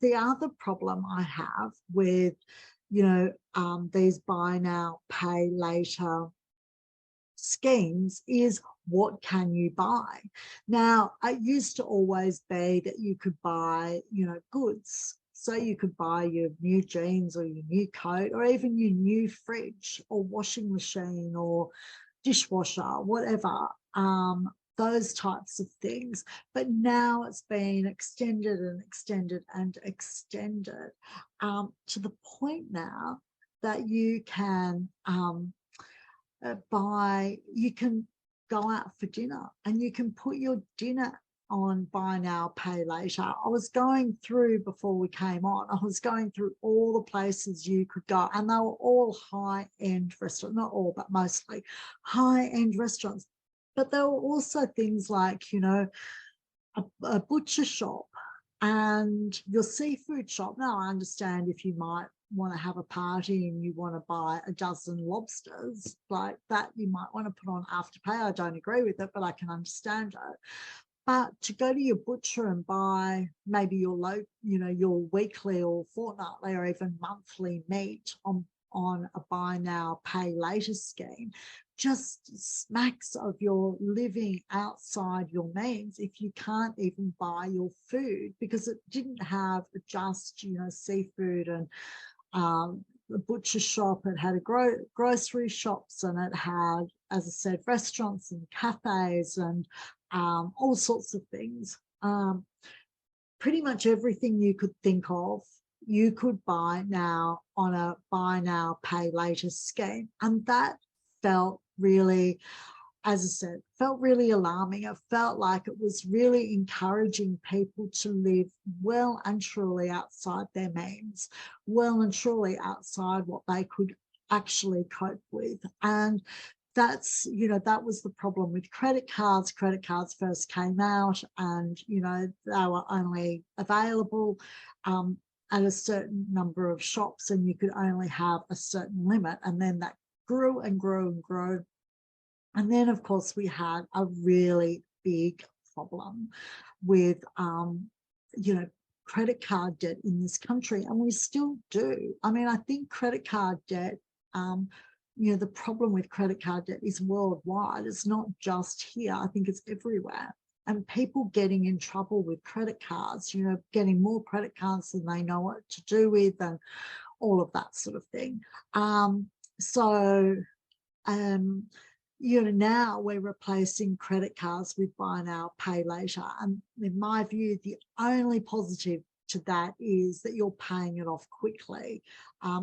the other problem I have with, these buy now, pay later schemes is, what can you buy? Now, it used to always be that you could buy, goods. So you could buy your new jeans or your new coat or even your new fridge or washing machine or dishwasher, whatever, those types of things. But now it's been extended and extended and extended, to the point now that you can you can go out for dinner and you can put your dinner on buy now, pay later. I was going through, before we came on, I was going through all the places you could go, and they were all high-end restaurants, not all, but mostly high-end restaurants. But there were also things like, a butcher shop and your seafood shop. Now, I understand if you might want to have a party and you want to buy a dozen lobsters like that, you might want to put on Afterpay. I don't agree with it, but I can understand it. But to go to your butcher and buy maybe your your weekly or fortnightly or even monthly meat on a buy now, pay later scheme just smacks of your living outside your means if you can't even buy your food, because it didn't have just seafood and the butcher shop. It had grocery shops, and it had, as I said, restaurants and cafes and all sorts of things. Pretty much everything you could think of, you could buy now on a buy now, pay later scheme. And that felt really, as I said, felt really alarming. It felt like it was really encouraging people to live well and truly outside their means, well and truly outside what they could actually cope with. And that's, that was the problem with credit cards. Credit cards first came out and, they were only available at a certain number of shops, and you could only have a certain limit. And then that grew and grew and grew. And then, of course, we had a really big problem with, credit card debt in this country, and we still do. I mean, I think credit card debt, the problem with credit card debt is worldwide. It's not just here. I think it's everywhere. And people getting in trouble with credit cards, getting more credit cards than they know what to do with, and all of that sort of thing. Now we're replacing credit cards with buy now, pay later. And in my view, the only positive to that is that you're paying it off quickly,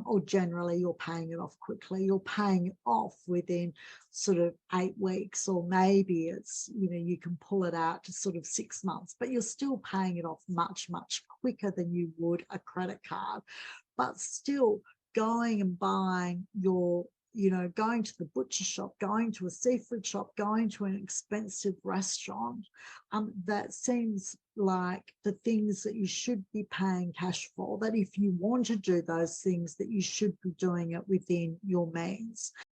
or generally you're paying it off quickly. You're paying it off within sort of 8 weeks, or maybe it's, you can pull it out to sort of 6 months, but you're still paying it off much, much quicker than you would a credit card. But still going and buying your going to the butcher shop, going to a seafood shop, going to an expensive restaurant, that seems like the things that you should be paying cash for, that if you want to do those things, that you should be doing it within your means.